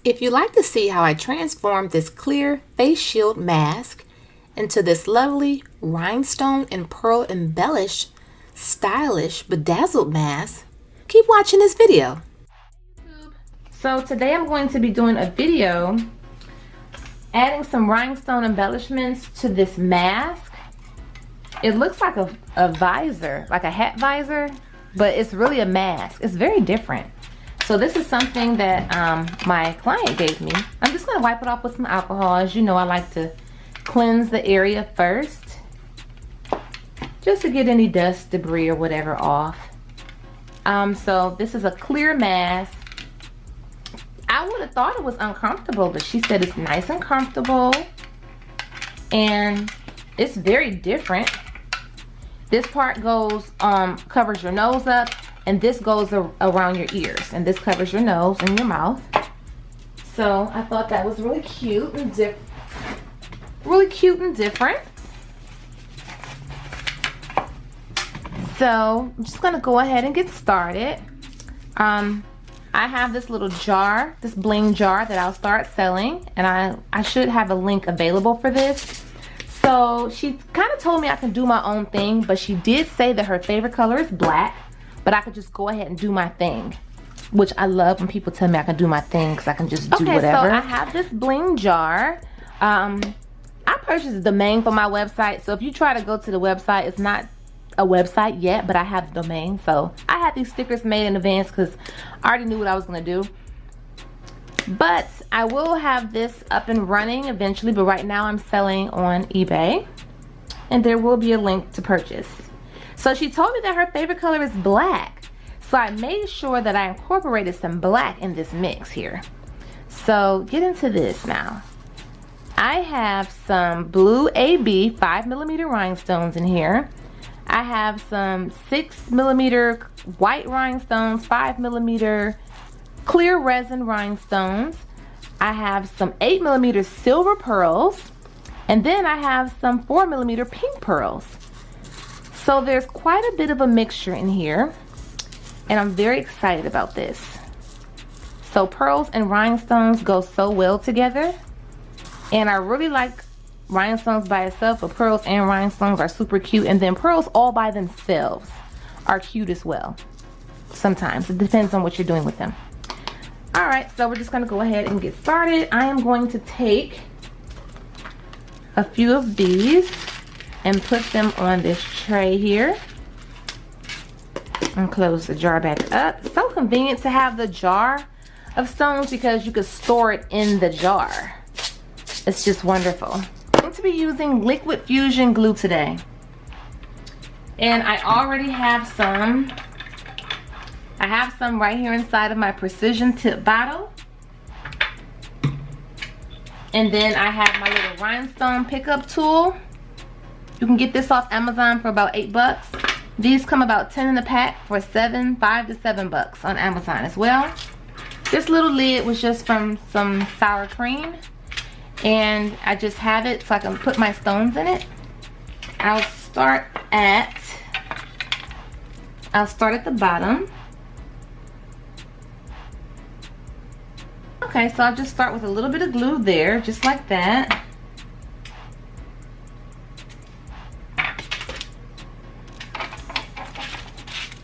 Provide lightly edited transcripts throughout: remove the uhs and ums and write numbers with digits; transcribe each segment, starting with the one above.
If you'd like to see how I transformed this clear face shield mask into this lovely rhinestone and pearl embellished, stylish, bedazzled mask, keep watching this video. So today I'm going to be doing a video adding some rhinestone embellishments to this mask. It looks like a visor, like a hat visor, but it's really a mask. It's very different. So this is something that my client gave me. I'm just gonna wipe it off with some alcohol. As you know, I like to cleanse the area first, just to get any dust, debris, or whatever off. So this is a clear mask. I would have thought it was uncomfortable, but she said it's nice and comfortable, and it's very different. This part goes, covers your nose up, and this goes around your ears, and this covers your nose and your mouth. So I thought that was really cute and different. So I'm just gonna go ahead and get started. I have this little jar, this bling jar that I'll start selling, and I should have a link available for this. So she kind of told me I can do my own thing, but she did say that her favorite color is black, but I could just go ahead and do my thing, which I love when people tell me I can do my thing, because I can just do whatever. So I have this bling jar. I purchased the domain for my website, so if you try to go to the website, it's not a website yet, but I have the domain. So I had these stickers made in advance because I already knew what I was going to do. But I will have this up and running eventually, but right now I'm selling on eBay, and there will be a link to purchase. So she told me that her favorite color is black, so I made sure that I incorporated some black in this mix here. So get into this now. I have some blue AB 5mm rhinestones in here. I have some 6mm white rhinestones, 5mm clear resin rhinestones. I have some 8mm silver pearls, and then I have some 4mm pink pearls. So there's quite a bit of a mixture in here, and I'm very excited about this. So pearls and rhinestones go so well together, and I really like rhinestones by itself, but pearls and rhinestones are super cute, and then pearls all by themselves are cute as well. Sometimes it depends on what you're doing with them. All right, so we're just gonna go ahead and get started. I am going to take a few of these and put them on this tray here, and close the jar back up. It's so convenient to have the jar of stones because you could store it in the jar. It's just wonderful. I'm going to be using liquid fusion glue today, and I already have some. I have some right here inside of my precision tip bottle, and then I have my little rhinestone pickup tool. You can get this off Amazon for about $8. These come about 10 in a pack for $5 to $7 on Amazon as well. This little lid was just from some sour cream, and I just have it so I can put my stones in it. I'll start at the bottom. Okay, so I'll just start with a little bit of glue there, just like that.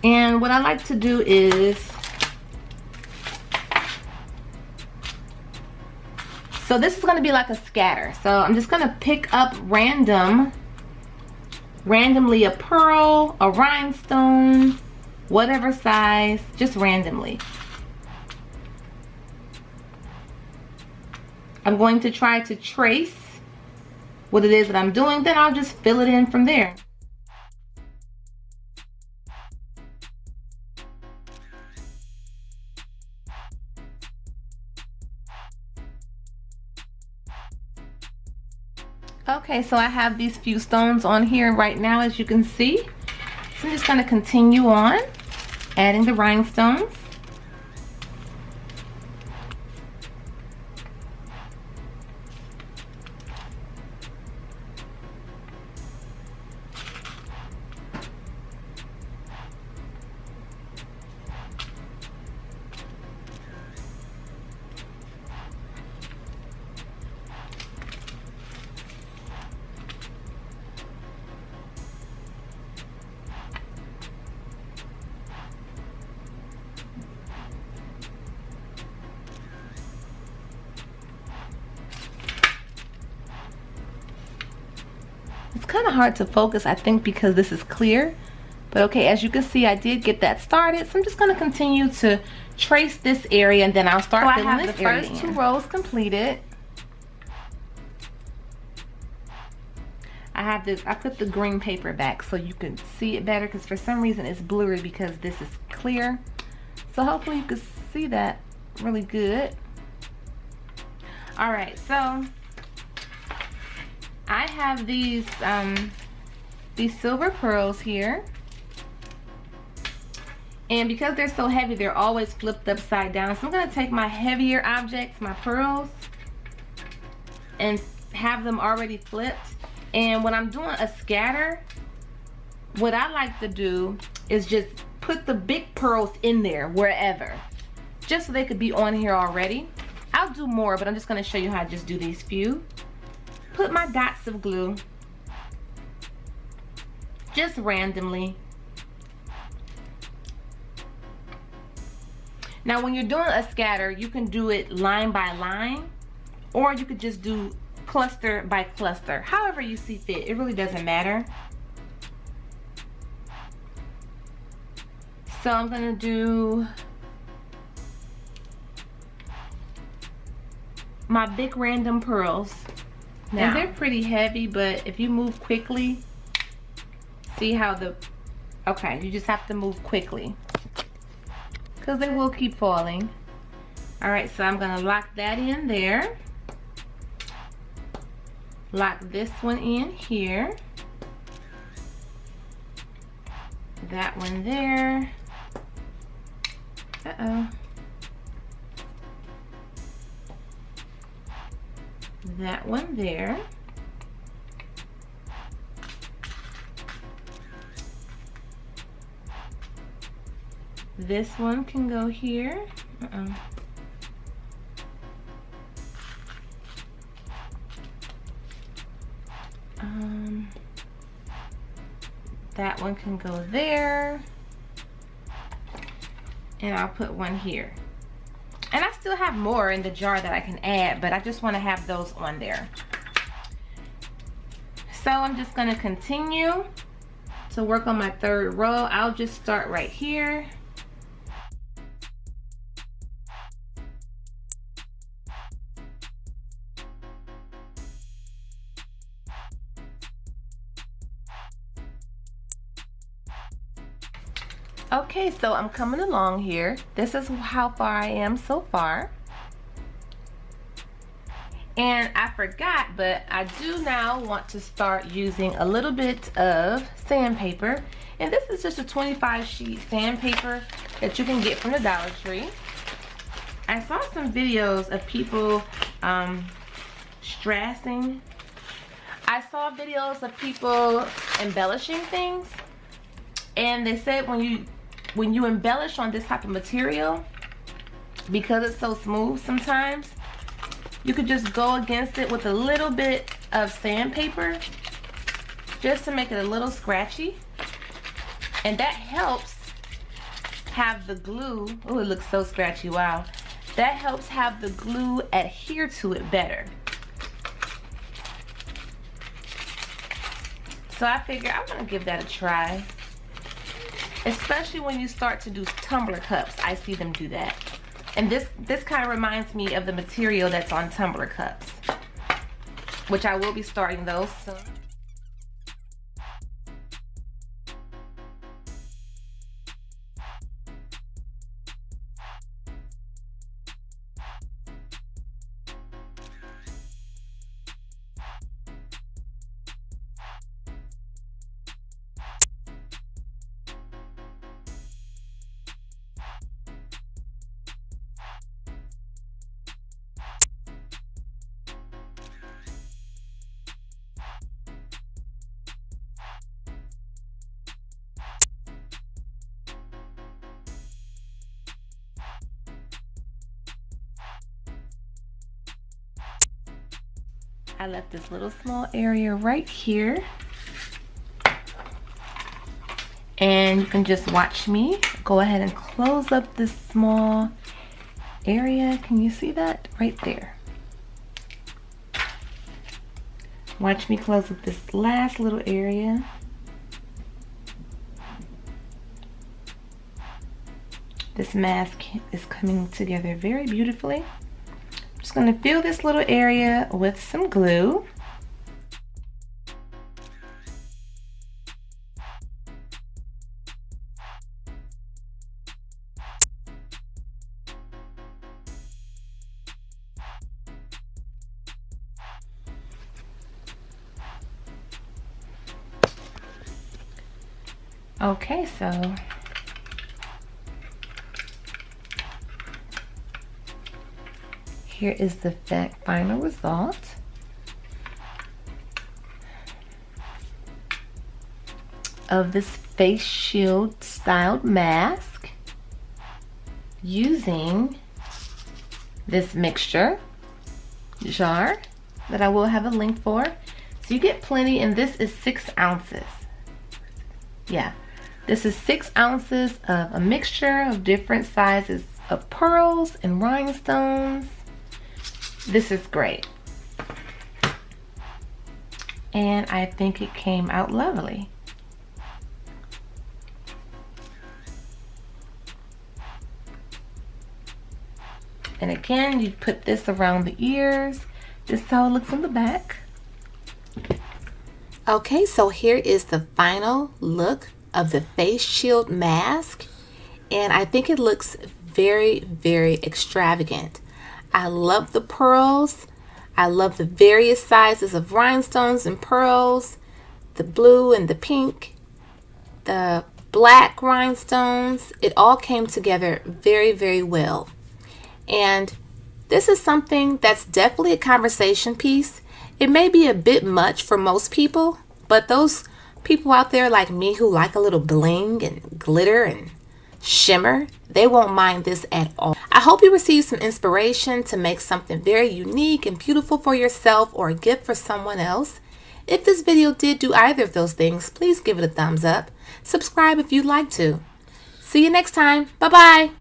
And what I like to do is, so this is going to be like a scatter. So I'm just going to pick up randomly a pearl, a rhinestone, whatever size, just randomly. I'm going to try to trace what it is that I'm doing, then I'll just fill it in from there. Okay, so I have these few stones on here right now, as you can see. So I'm just going to continue on adding the rhinestones. kind of hard to focus, I think, because this is clear. But okay, as you can see, I did get that started. So I'm just going to continue to trace this area, and then I'll start filling this area. So I have the first 2 rows completed. I have this, I put the green paper back so you can see it better, because for some reason it's blurry because this is clear. So hopefully you can see that really good. All right, so I have these silver pearls here. And because they're so heavy, they're always flipped upside down. So I'm gonna take my heavier objects, my pearls, and have them already flipped. And when I'm doing a scatter, what I like to do is just put the big pearls in there wherever, just so they could be on here already. I'll do more, but I'm just gonna show you how I just do these few. Put my dots of glue, just randomly. Now when you're doing a scatter, you can do it line by line, or you could just do cluster by cluster, however you see fit. It really doesn't matter. So I'm gonna do my big random pearls. Now, and they're pretty heavy, but if you move quickly, see how okay, you just have to move quickly, because they will keep falling. All right, so I'm gonna lock that in there. Lock this one in here. That one there. Uh-oh. That one there. This one can go here. Uh-oh. That one can go there, and I'll put one here. And I still have more in the jar that I can add, but I just want to have those on there. So I'm just going to continue to work on my 3rd row. I'll just start right here. Okay, so I'm coming along here. This is how far I am so far. And I forgot, but I do now want to start using a little bit of sandpaper. And this is just a 25 sheet sandpaper that you can get from the Dollar Tree. I saw some videos of people strassing. I saw videos of people embellishing things. And they said when you embellish on this type of material, because it's so smooth sometimes, you could just go against it with a little bit of sandpaper just to make it a little scratchy. And that helps have the glue, oh, it looks so scratchy, wow. That helps have the glue adhere to it better. So I figure I'm gonna give that a try. Especially when you start to do tumbler cups, I see them do that. And this kind of reminds me of the material that's on tumbler cups, which I will be starting those soon. I left this little small area right here. And you can just watch me go ahead and close up this small area. Can you see that? Right there. Watch me close up this last little area. This mask is coming together very beautifully. I'm just going to fill this little area with some glue. Okay, so here is the final result. Of this face shield styled mask using this mixture jar that I will have a link for. So you get plenty, and this is 6 ounces. Yeah, this is 6 ounces of a mixture of different sizes of pearls and rhinestones. This is great. And I think it came out lovely. And again, you put this around the ears. This is how it looks on the back. Okay, so here is the final look of the face shield mask. And I think it looks very, very extravagant. I love the pearls. I love the various sizes of rhinestones and pearls. The blue and the pink. The black rhinestones. It all came together very, very well. And this is something that's definitely a conversation piece. It may be a bit much for most people, but those people out there like me who like a little bling and glitter and shimmer, they won't mind this at all. I hope you receive some inspiration to make something very unique and beautiful for yourself or a gift for someone else. If this video did do either of those things, please give it a thumbs up. Subscribe if you'd like to. See you next time. Bye-bye.